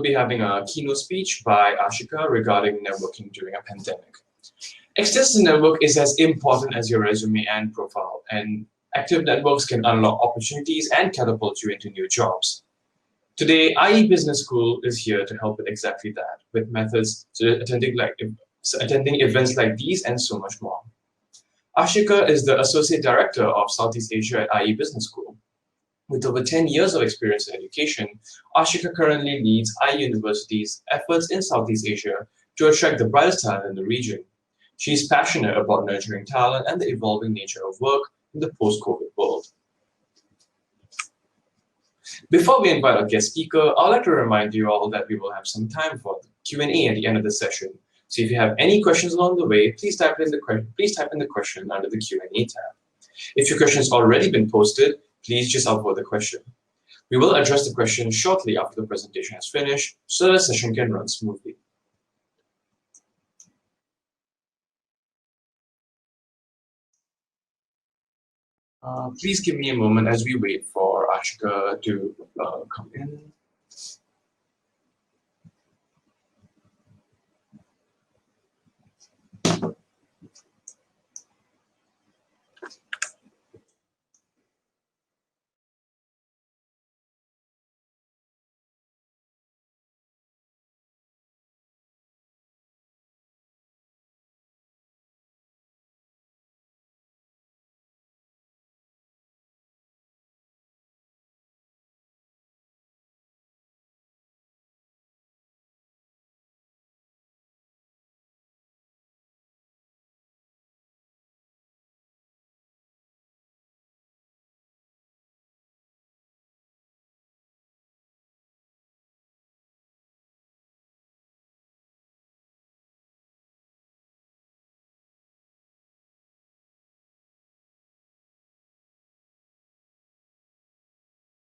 Be having a keynote speech by Ashika regarding networking during a pandemic. Extensive network is as important as your resume and profile, and active networks can unlock opportunities and catapult you into new jobs. Today, IE Business School is here to help with exactly that, with methods to attending events like these and so much more. Ashika is the Associate Director of Southeast Asia at IE Business School. With over 10 years of experience in education, Ashika currently leads IE University's efforts in Southeast Asia to attract the brightest talent in the region. She is passionate about nurturing talent and the evolving nature of work in the post-COVID world. Before we invite our guest speaker, I'd like to remind you all that we will have some time for Q&A at the end of the session. So if you have any questions along the way, please type in the question under the Q&A tab. If your question has already been posted, please just upvote the question. We will address the question shortly after the presentation has finished so that the session can run smoothly. Please give me a moment as we wait for Ashika to come in.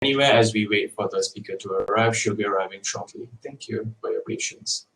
Anywhere as we wait for the speaker to arrive, she'll be arriving shortly. Thank you for your patience.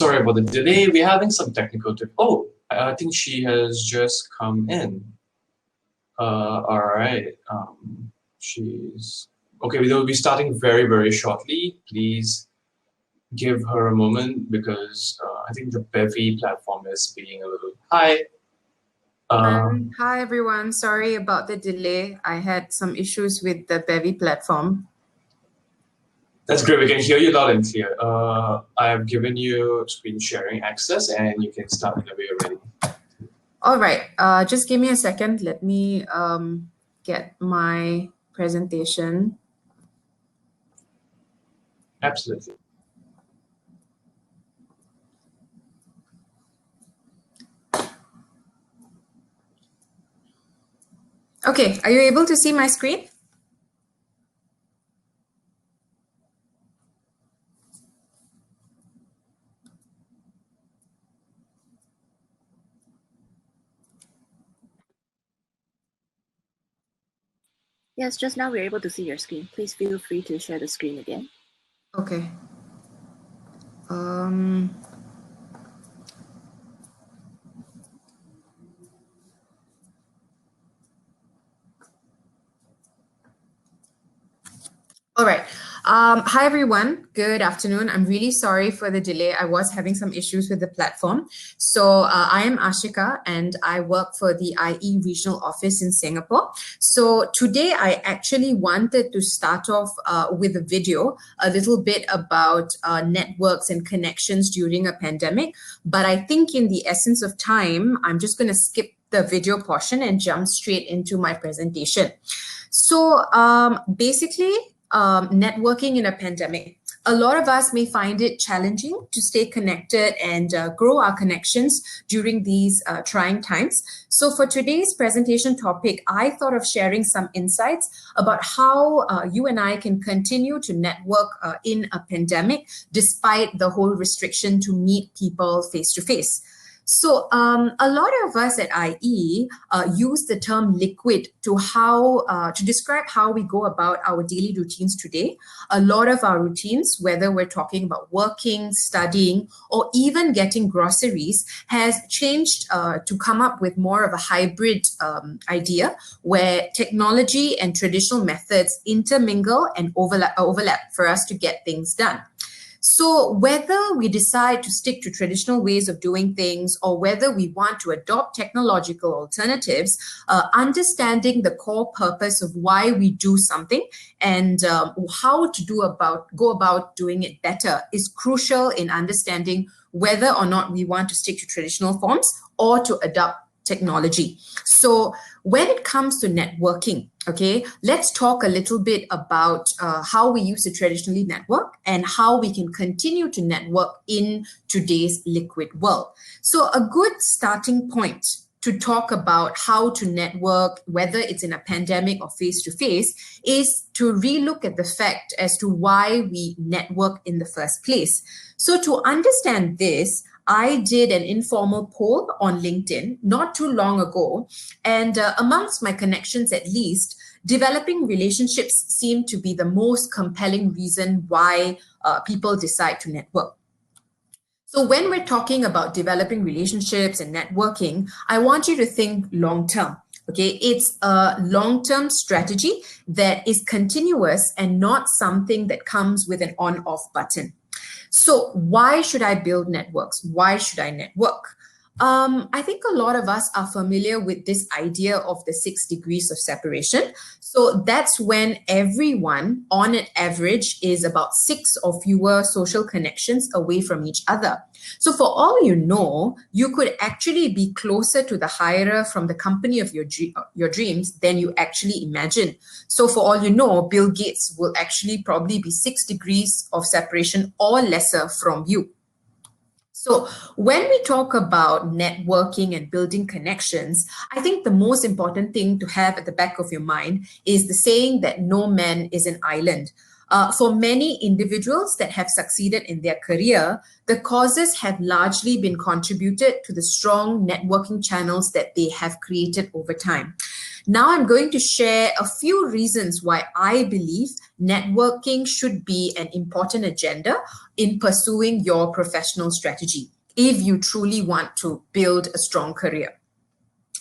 sorry about the delay. We're having some technical Oh, I think she has just come in. All right. She's okay. We will be starting very, very shortly. Please give her a moment because I think the Bevy platform is being a little high. Hi everyone, sorry about the delay. I had some issues with the Bevy platform. That's great, we can hear you loud and clear. I have given you screen sharing access and you can start whenever you're ready. All right, just give me a second. Let me get my presentation. Absolutely. Okay, are you able to see my screen? Yes, just now we're able to see your screen. Please feel free to share the screen again. Okay. All right. Hi, everyone. Good afternoon. I'm really sorry for the delay. I was having some issues with the platform. So I am Ashika and I work for the IE regional office in Singapore. So today I actually wanted to start off with a video, a little bit about networks and connections during a pandemic. But I think in the essence of time, I'm just going to skip the video portion and jump straight into my presentation. So basically, networking in a pandemic. A lot of us may find it challenging to stay connected and grow our connections during these trying times. So for today's presentation topic, I thought of sharing some insights about how you and I can continue to network in a pandemic despite the whole restriction to meet people face to face. So a lot of us at IE use the term liquid to describe how we go about our daily routines today. A lot of our routines, whether we're talking about working, studying, or even getting groceries, has changed to come up with more of a hybrid idea where technology and traditional methods intermingle and overlap for us to get things done. So whether we decide to stick to traditional ways of doing things or whether we want to adopt technological alternatives, understanding the core purpose of why we do something and how to go about doing it better is crucial in understanding whether or not we want to stick to traditional forms or to adopt technology. So when it comes to networking, okay, let's talk a little bit about how we used to traditionally network and how we can continue to network in today's liquid world. So a good starting point to talk about how to network, whether it's in a pandemic or face-to-face, is to relook at the fact as to why we network in the first place. So to understand this, I did an informal poll on LinkedIn not too long ago, and amongst my connections at least, developing relationships seemed to be the most compelling reason why people decide to network. So when we're talking about developing relationships and networking, I want you to think long-term. Okay, it's a long-term strategy that is continuous and not something that comes with an on-off button. So why should I build networks? Why should I network? I think a lot of us are familiar with this idea of the 6 degrees of separation. So that's when everyone on an average is about 6 or fewer social connections away from each other. So for all you know, you could actually be closer to the hirer from the company of your dreams than you actually imagine. So for all you know, Bill Gates will actually probably be 6 degrees of separation or lesser from you. So when we talk about networking and building connections, I think the most important thing to have at the back of your mind is the saying that no man is an island. For many individuals that have succeeded in their career, the causes have largely been contributed to the strong networking channels that they have created over time. Now I'm going to share a few reasons why I believe networking should be an important agenda in pursuing your professional strategy if you truly want to build a strong career.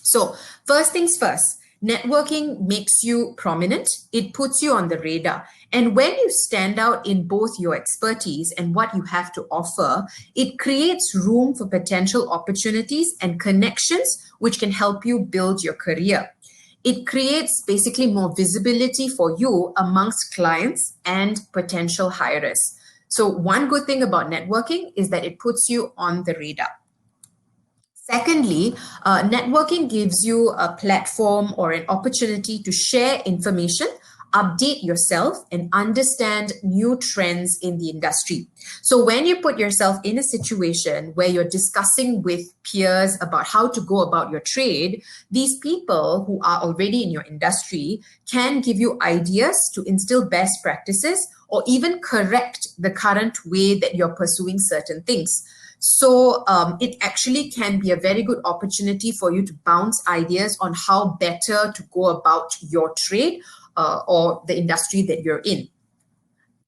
So first things first, networking makes you prominent. It puts you on the radar. And when you stand out in both your expertise and what you have to offer, it creates room for potential opportunities and connections which can help you build your career. It creates basically more visibility for you amongst clients and potential hirers. So one good thing about networking is that it puts you on the radar. Secondly, networking gives you a platform or an opportunity to share information, update yourself, and understand new trends in the industry. So when you put yourself in a situation where you're discussing with peers about how to go about your trade, these people who are already in your industry can give you ideas to instill best practices or even correct the current way that you're pursuing certain things. So it actually can be a very good opportunity for you to bounce ideas on how better to go about your trade or the industry that you're in.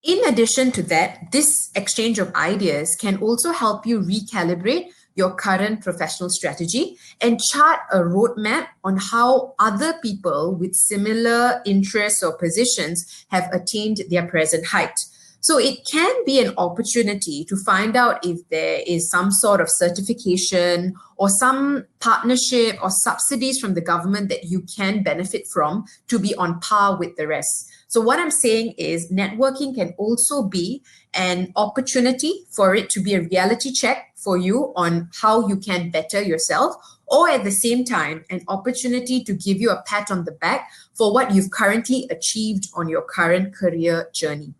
In addition to that, this exchange of ideas can also help you recalibrate your current professional strategy and chart a roadmap on how other people with similar interests or positions have attained their present height. So it can be an opportunity to find out if there is some sort of certification or some partnership or subsidies from the government that you can benefit from to be on par with the rest. So what I'm saying is networking can also be an opportunity for it to be a reality check for you on how you can better yourself, or at the same time, an opportunity to give you a pat on the back for what you've currently achieved on your current career journey.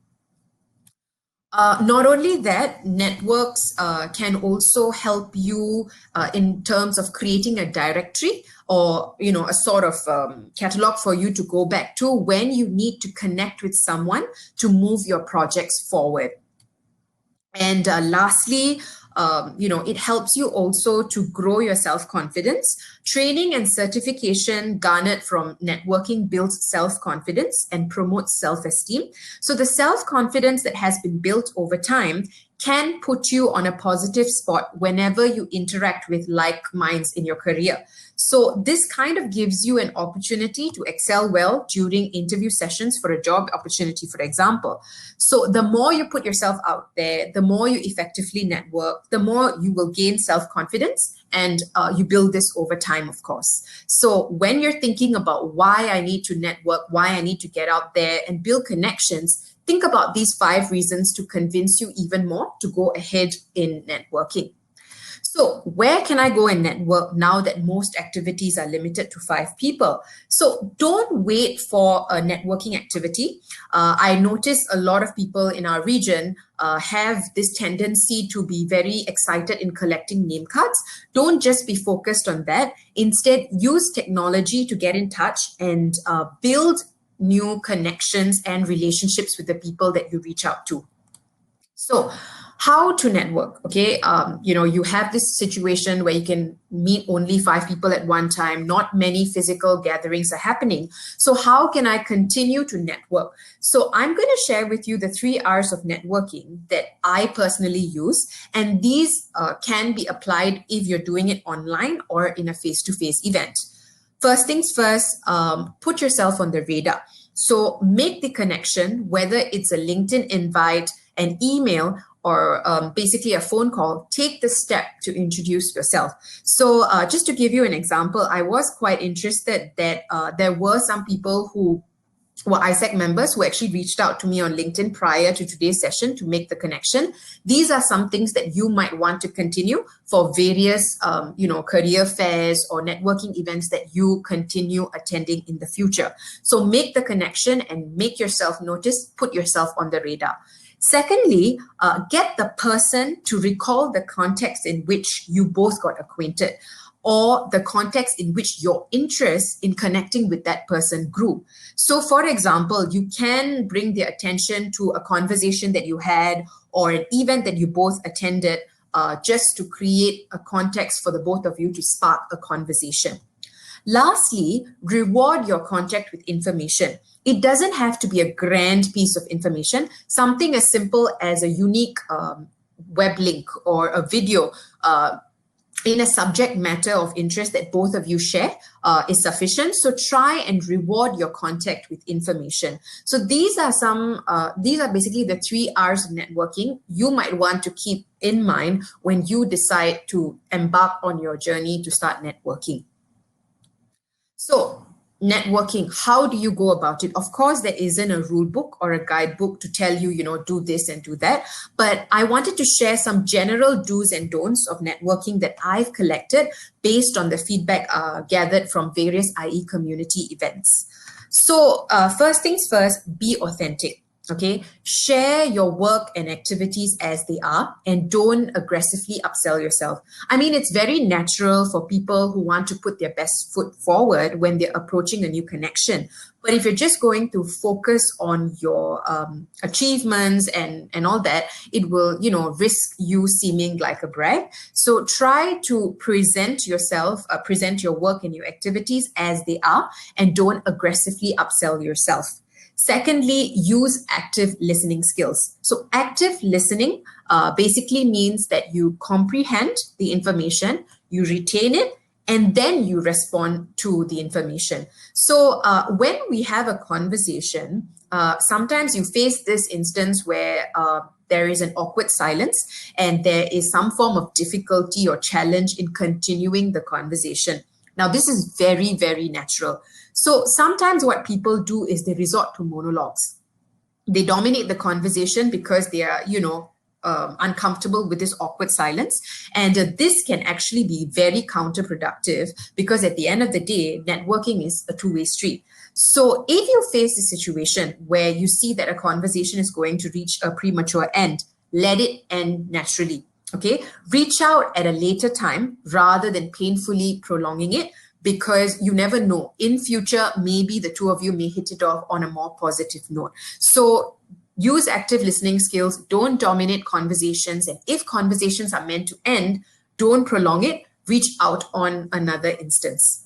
Not only that, networks can also help you in terms of creating a directory or a sort of catalog for you to go back to when you need to connect with someone to move your projects forward. And lastly, it helps you also to grow your self-confidence. Training and certification garnered from networking builds self-confidence and promotes self-esteem. So the self-confidence that has been built over time can put you on a positive spot whenever you interact with like minds in your career. So this kind of gives you an opportunity to excel well during interview sessions for a job opportunity, for example. So the more you put yourself out there, the more you effectively network, the more you will gain self-confidence, and you build this over time, of course. So when you're thinking about why I need to network, why I need to get out there and build connections, think about these 5 reasons to convince you even more to go ahead in networking. So where can I go and network now that most activities are limited to 5 people? So don't wait for a networking activity. I notice a lot of people in our region have this tendency to be very excited in collecting name cards. Don't just be focused on that. Instead, use technology to get in touch and build new connections and relationships with the people that you reach out to. So how to network, okay? You have this situation where you can meet only 5 people at one time. Not many physical gatherings are happening. So how can I continue to network? So I'm going to share with you the 3 R's of networking that I personally use. And these can be applied if you're doing it online or in a face-to-face event. First things first, put yourself on the radar. So make the connection, whether it's a LinkedIn invite, an email, or basically a phone call. Take the step to introduce yourself. So just to give you an example, I was quite interested that there were some people who were ISAC members who actually reached out to me on LinkedIn prior to today's session to make the connection. These are some things that you might want to continue for various, career fairs or networking events that you continue attending in the future. So make the connection and make yourself noticed, put yourself on the radar. Secondly, get the person to recall the context in which you both got acquainted, or the context in which your interest in connecting with that person grew. So for example, you can bring their attention to a conversation that you had or an event that you both attended just to create a context for the both of you to spark a conversation. Lastly, reward your contact with information. It doesn't have to be a grand piece of information. Something as simple as a unique web link or a video in a subject matter of interest that both of you share is sufficient. So try and reward your contact with information. So these are basically the 3 R's of networking you might want to keep in mind when you decide to embark on your journey to start networking. So networking, how do you go about it? Of course, there isn't a rule book or a guidebook to tell you, do this and do that. But I wanted to share some general do's and don'ts of networking that I've collected based on the feedback gathered from various IE community events. So first things first, be authentic. Okay, share your work and activities as they are and don't aggressively upsell yourself. I mean, it's very natural for people who want to put their best foot forward when they're approaching a new connection. But if you're just going to focus on your achievements and all that, it will, risk you seeming like a brag. So try to present yourself, present your work and your activities as they are and don't aggressively upsell yourself. Secondly, use active listening skills. So active listening basically means that you comprehend the information, you retain it, and then you respond to the information. So when we have a conversation, sometimes you face this instance where there is an awkward silence and there is some form of difficulty or challenge in continuing the conversation. Now, this is very, very natural. So sometimes what people do is they resort to monologues. They dominate the conversation because they are, uncomfortable with this awkward silence. And this can actually be very counterproductive because at the end of the day, networking is a two-way street. So if you face a situation where you see that a conversation is going to reach a premature end, let it end naturally. Okay, reach out at a later time rather than painfully prolonging it, because you never know. In future, maybe the two of you may hit it off on a more positive note. So use active listening skills. Don't dominate conversations. And if conversations are meant to end, don't prolong it. Reach out on another instance.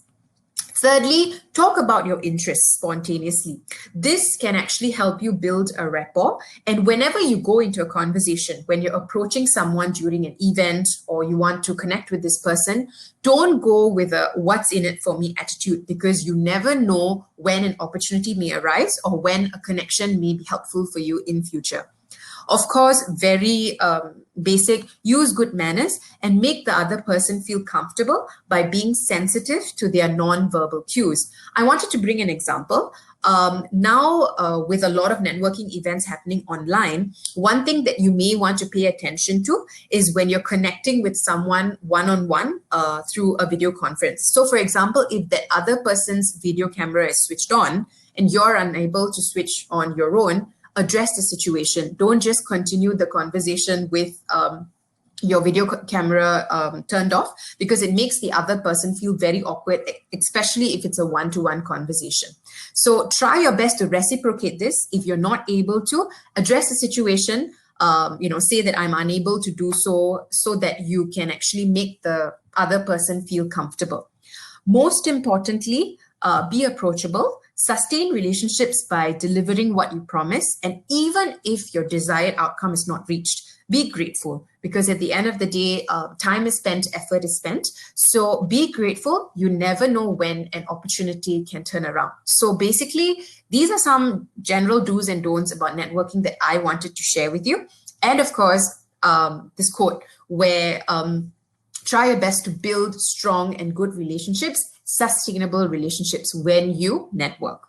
Thirdly, talk about your interests spontaneously. This can actually help you build a rapport. And whenever you go into a conversation, when you're approaching someone during an event or you want to connect with this person, don't go with a what's in it for me attitude, because you never know when an opportunity may arise or when a connection may be helpful for you in future. Of course, very basic, use good manners and make the other person feel comfortable by being sensitive to their non-verbal cues. I wanted to bring an example. Now, with a lot of networking events happening online, one thing that you may want to pay attention to is when you're connecting with someone one-on-one through a video conference. So for example, if that other person's video camera is switched on and you're unable to switch on your own, address the situation. Don't just continue the conversation with your video camera turned off, because it makes the other person feel very awkward, especially if it's a one-to-one conversation. So try your best to reciprocate this. If you're not able to, address the situation, say that I'm unable to do so that you can actually make the other person feel comfortable. Most importantly, be approachable. Sustain relationships by delivering what you promise. And even if your desired outcome is not reached, be grateful, because at the end of the day, time is spent, effort is spent. So be grateful. You never know when an opportunity can turn around. So basically, these are some general do's and don'ts about networking that I wanted to share with you. And of course, this quote where try your best to build strong and good relationships, sustainable relationships when you network.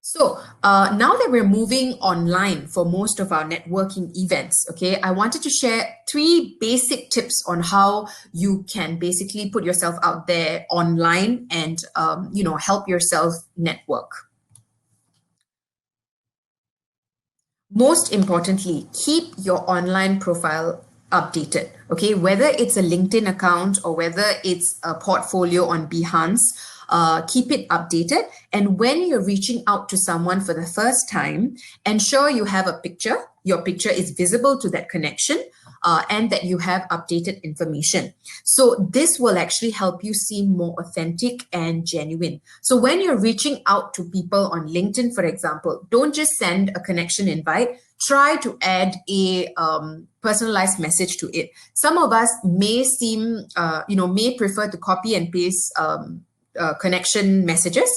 So now that we're moving online for most of our networking events, okay, I wanted to share 3 basic tips on how you can basically put yourself out there online and, help yourself network. Most importantly, keep your online profile updated, okay? Whether it's a LinkedIn account or whether it's a portfolio on Behance, Keep it updated. And when you're reaching out to someone for the first time, ensure you have a picture. Your picture is visible to that connection. And that you have updated information. So this will actually help you seem more authentic and genuine. So when you're reaching out to people on LinkedIn, for example, don't just send a connection invite. Try to add a personalized message to it. Some of us may may prefer to copy and paste connection messages.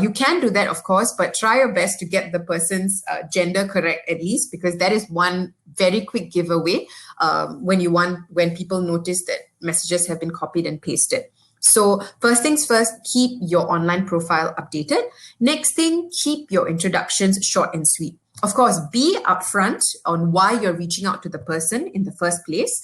You can do that, of course, but try your best to get the person's gender correct at least, because that is one very quick giveaway when people notice that messages have been copied and pasted. So first things first, keep your online profile updated. Next thing, keep your introductions short and sweet. Of course, be upfront on why you're reaching out to the person in the first place.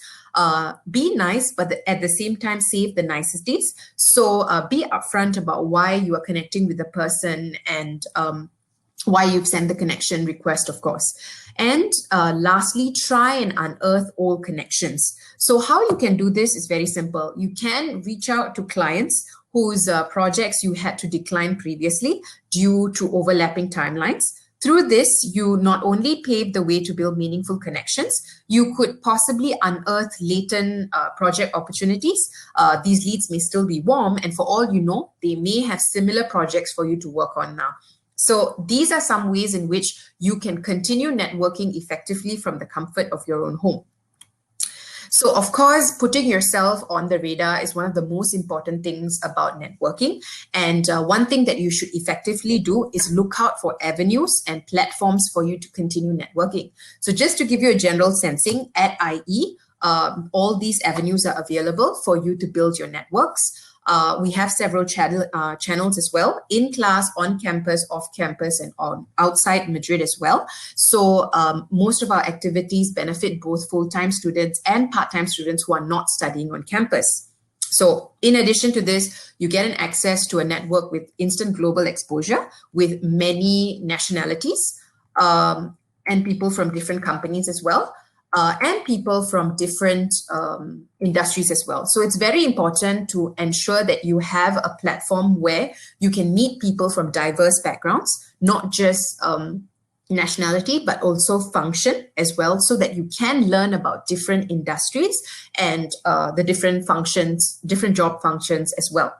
Be nice, but at the same time, save the niceties. So be upfront about why you are connecting with the person and why you've sent the connection request, of course. And lastly, try and unearth old connections. So how you can do this is very simple. You can reach out to clients whose projects you had to decline previously due to overlapping timelines. Through this, you not only pave the way to build meaningful connections, you could possibly unearth latent project opportunities. These leads may still be warm, and for all you know, they may have similar projects for you to work on now. So these are some ways in which you can continue networking effectively from the comfort of your own home. So of course, putting yourself on the radar is one of the most important things about networking. And one thing that you should effectively do is look out for avenues and platforms for you to continue networking. So just to give you a general sensing, at IE, all these avenues are available for you to build your networks. We have several channels as well, in class, on campus, off campus, and outside Madrid as well. So most of our activities benefit both full-time students and part-time students who are not studying on campus. So in addition to this, you get an access to a network with instant global exposure with many nationalities and people from different companies as well. And people from different industries as well. So it's very important to ensure that you have a platform where you can meet people from diverse backgrounds, not just nationality, but also function as well, so that you can learn about different industries and the different functions, different job functions as well.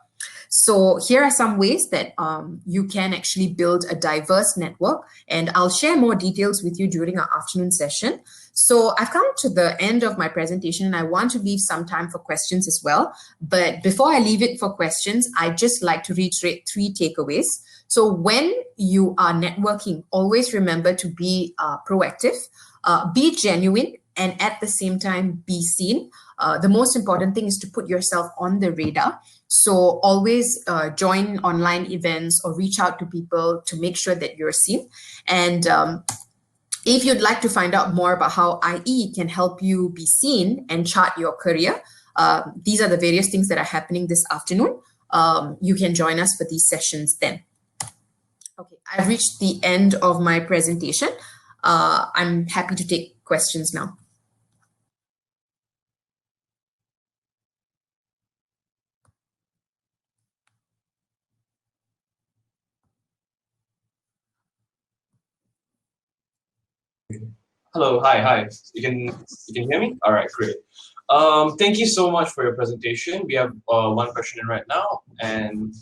So here are some ways that you can actually build a diverse network, and I'll share more details with you during our afternoon session. So I've come to the end of my presentation and I want to leave some time for questions as well. But before I leave it for questions, I'd just like to reiterate 3 takeaways. So when you are networking, always remember to be proactive, be genuine, and at the same time, be seen. The most important thing is to put yourself on the radar. So always join online events or reach out to people to make sure that you're seen. And if you'd like to find out more about how IE can help you be seen and chart your career, these are the various things that are happening this afternoon. You can join us for these sessions then. Okay, I've reached the end of my presentation. I'm happy to take questions now. Hello, hi. You can hear me? All right, great. Thank you so much for your presentation. We have one question in right now, and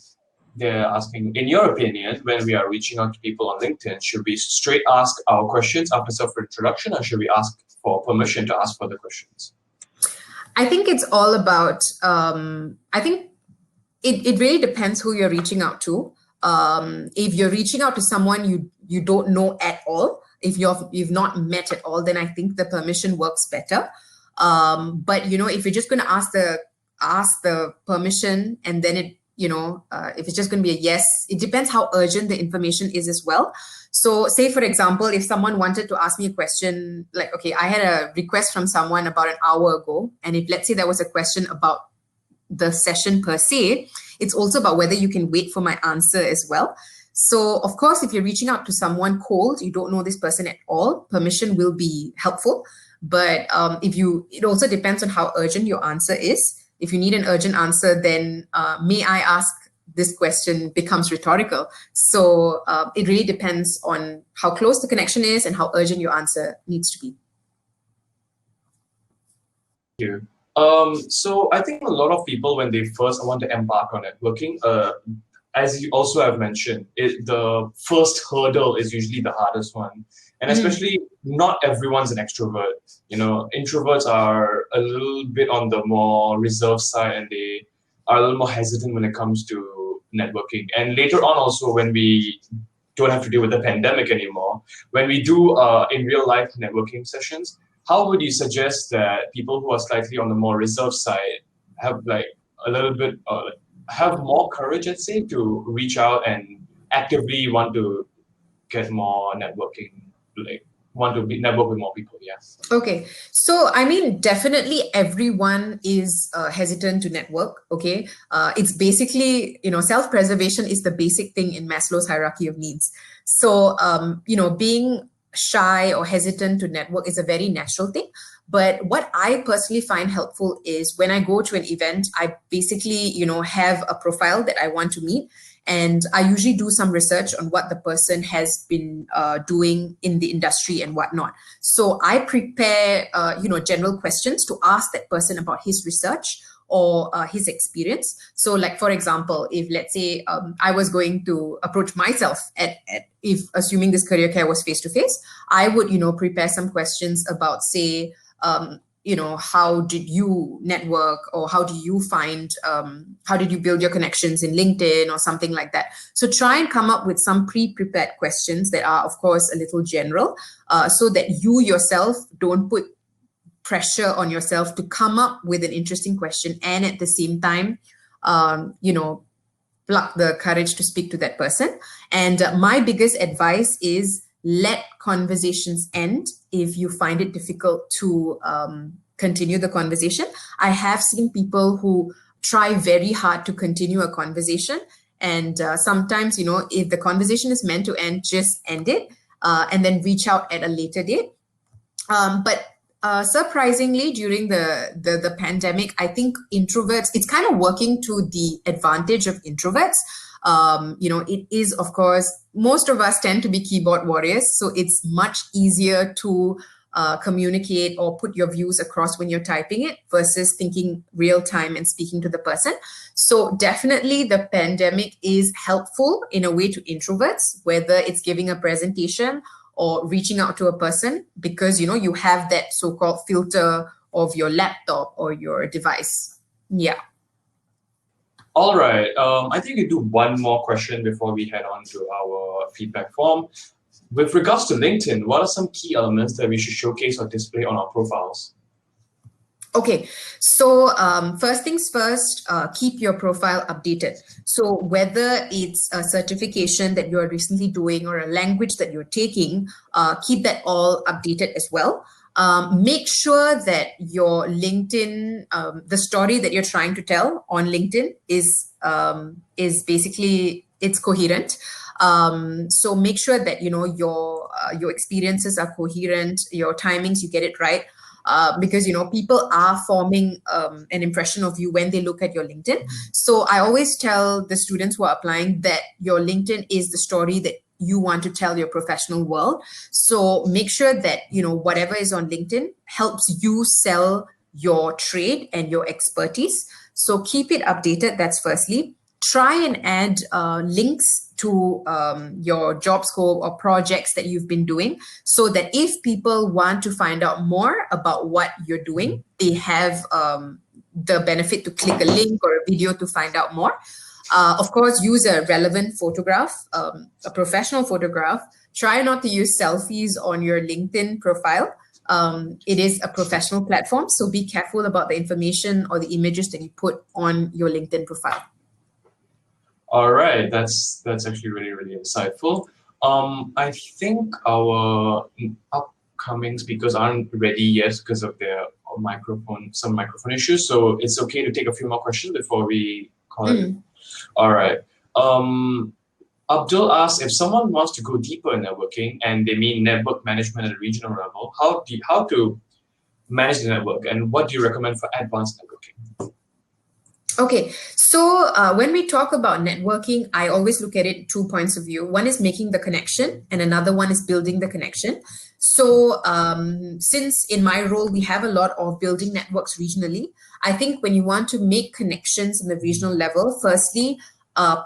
they're asking, in your opinion, when we are reaching out to people on LinkedIn, should we straight ask our questions after self-introduction, or should we ask for permission to ask further questions? I think it's all about, I think it really depends who you're reaching out to. If you're reaching out to someone you don't know at all, if you've not met at all, then I think the permission works better. But if you're just going to ask the permission, and then it, if it's just going to be a yes, it depends how urgent the information is as well. So say, for example, if someone wanted to ask me a question, like, okay, I had a request from someone about an hour ago, and if let's say there was a question about the session per se, it's also about whether you can wait for my answer as well. So of course, if you're reaching out to someone cold, you don't know this person at all, permission will be helpful. But it also depends on how urgent your answer is. If you need an urgent answer, then may I ask this question becomes rhetorical. So it really depends on how close the connection is and how urgent your answer needs to be. Thank you. So I think a lot of people, when they first want to embark on networking, as you also have mentioned, the first hurdle is usually the hardest one. And especially not everyone's an extrovert. You know, introverts are a little bit on the more reserved side, and they are a little more hesitant when it comes to networking. And later on also, when we don't have to deal with the pandemic anymore, when we do in real life networking sessions, how would you suggest that people who are slightly on the more reserved side have like a little bit, have more courage, let's say, to reach out and actively want to get more networking, like want to network with more people? Yeah. Okay, so I mean, definitely everyone is hesitant to network. Okay, it's basically, you know, self-preservation is the basic thing in Maslow's hierarchy of needs. So you know, being shy or hesitant to network is a very natural thing. But what I personally find helpful is when I go to an event, I basically, you know, have a profile that I want to meet. And I usually do some research on what the person has been doing in the industry and whatnot. So I prepare, you know, general questions to ask that person about his research or his experience. So like, for example, if let's say I was going to approach myself if assuming this career care was face-to-face, I would, you know, prepare some questions about, say, you know, how did you network, or how do you find, how did you build your connections in LinkedIn or something like that? So try and come up with some pre-prepared questions that are, of course, a little general, so that you yourself don't put pressure on yourself to come up with an interesting question, and at the same time, you know, pluck the courage to speak to that person. And my biggest advice is let conversations end if you find it difficult to continue the conversation. I have seen people who try very hard to continue a conversation, and sometimes, you know, if the conversation is meant to end, just end it and then reach out at a later date. But surprisingly, during the pandemic, I think introverts, it's kind of working to the advantage of introverts. You know, it is, of course, most of us tend to be keyboard warriors, so it's much easier to communicate or put your views across when you're typing it versus thinking real time and speaking to the person. So definitely the pandemic is helpful in a way to introverts, whether it's giving a presentation or reaching out to a person, because, you know, you have that so-called filter of your laptop or your device. Yeah. All right. I think we do one more question before we head on to our feedback form. With regards to LinkedIn, what are some key elements that we should showcase or display on our profiles? Okay, so first things first, keep your profile updated. So whether it's a certification that you're recently doing or a language that you're taking, keep that all updated as well. Make sure that your LinkedIn, the story that you're trying to tell on LinkedIn is basically, it's coherent. So make sure that, you know, your experiences are coherent, your timings, you get it right. Because, you know, people are forming an impression of you when they look at your LinkedIn. So I always tell the students who are applying that your LinkedIn is the story that you want to tell your professional world. So make sure that, you know, whatever is on LinkedIn helps you sell your trade and your expertise. So keep it updated. That's firstly. Try and add links to your job scope or projects that you've been doing, so that if people want to find out more about what you're doing, they have the benefit to click a link or a video to find out more. Of course, use a relevant photograph, a professional photograph. Try not to use selfies on your LinkedIn profile. It is a professional platform, so be careful about the information or the images that you put on your LinkedIn profile. All right, that's actually really, really insightful. I think our upcoming speakers aren't ready yet because of their some microphone issues. So it's okay to take a few more questions before we call it. All right. Abdul asks, if someone wants to go deeper in networking and they mean network management at a regional level, how to manage the network, and what do you recommend for advanced networking? Okay, so when we talk about networking, I always look at it 2 points of view. One is making the connection, and another one is building the connection. So, since in my role we have a lot of building networks regionally, I think when you want to make connections in the regional level, firstly,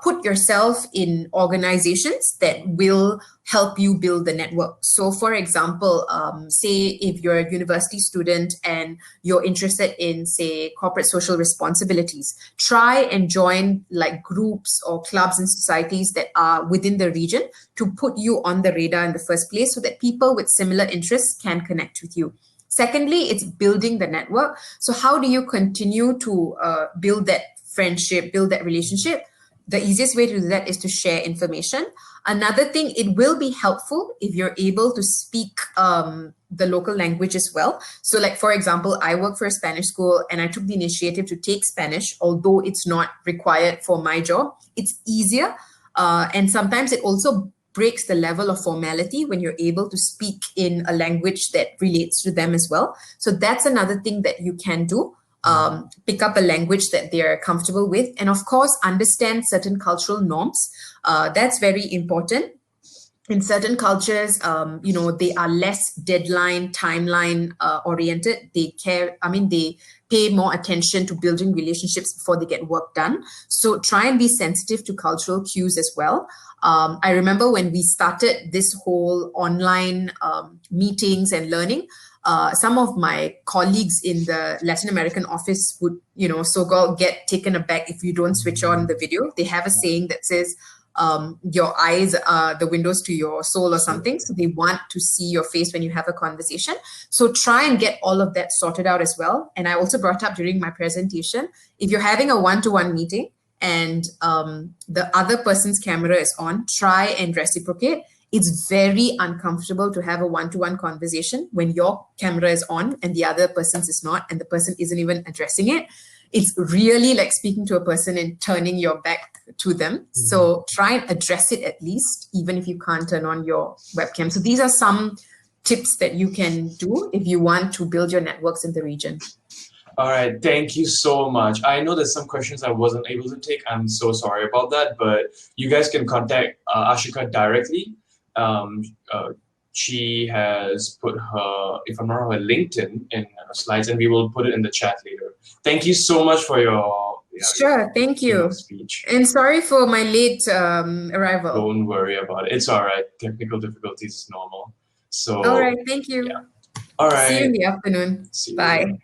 put yourself in organizations that will help you build the network. So, for example, say if you're a university student and you're interested in, say, corporate social responsibilities, try and join like groups or clubs and societies that are within the region to put you on the radar in the first place so that people with similar interests can connect with you. Secondly, it's building the network. So how do you continue to build that friendship, build that relationship? The easiest way to do that is to share information. Another thing, it will be helpful if you're able to speak the local language as well. So like, for example, I work for a Spanish school and I took the initiative to take Spanish, although it's not required for my job. It's easier. And sometimes it also breaks the level of formality when you're able to speak in a language that relates to them as well. So that's another thing that you can do. Pick up a language that they're comfortable with, and of course, understand certain cultural norms. That's very important. In certain cultures, they are less deadline, timeline oriented. They pay more attention to building relationships before they get work done. So try and be sensitive to cultural cues as well. I remember when we started this whole online meetings and learning, some of my colleagues in the Latin American office would, so-called get taken aback if you don't switch on the video. They have a saying that says, your eyes are the windows to your soul or something. So they want to see your face when you have a conversation. So try and get all of that sorted out as well. And I also brought up during my presentation, if you're having a one-to-one meeting and the other person's camera is on, try and reciprocate. It's very uncomfortable to have a one-to-one conversation when your camera is on and the other person's is not, and the person isn't even addressing it. It's really like speaking to a person and turning your back to them. So try and address it at least, even if you can't turn on your webcam. So these are some tips that you can do if you want to build your networks in the region. All right, thank you so much. I know there's some questions I wasn't able to take. I'm so sorry about that, but you guys can contact Ashika directly. She has put her, if I'm not wrong, her LinkedIn in her slides, and we will put it in the chat later. Thank you so much for your sure, thank you. Speech. And sorry for my late arrival. Don't worry about it. It's all right. Technical difficulties is normal. So all right, thank you. Yeah. All right. See you in the afternoon. Bye.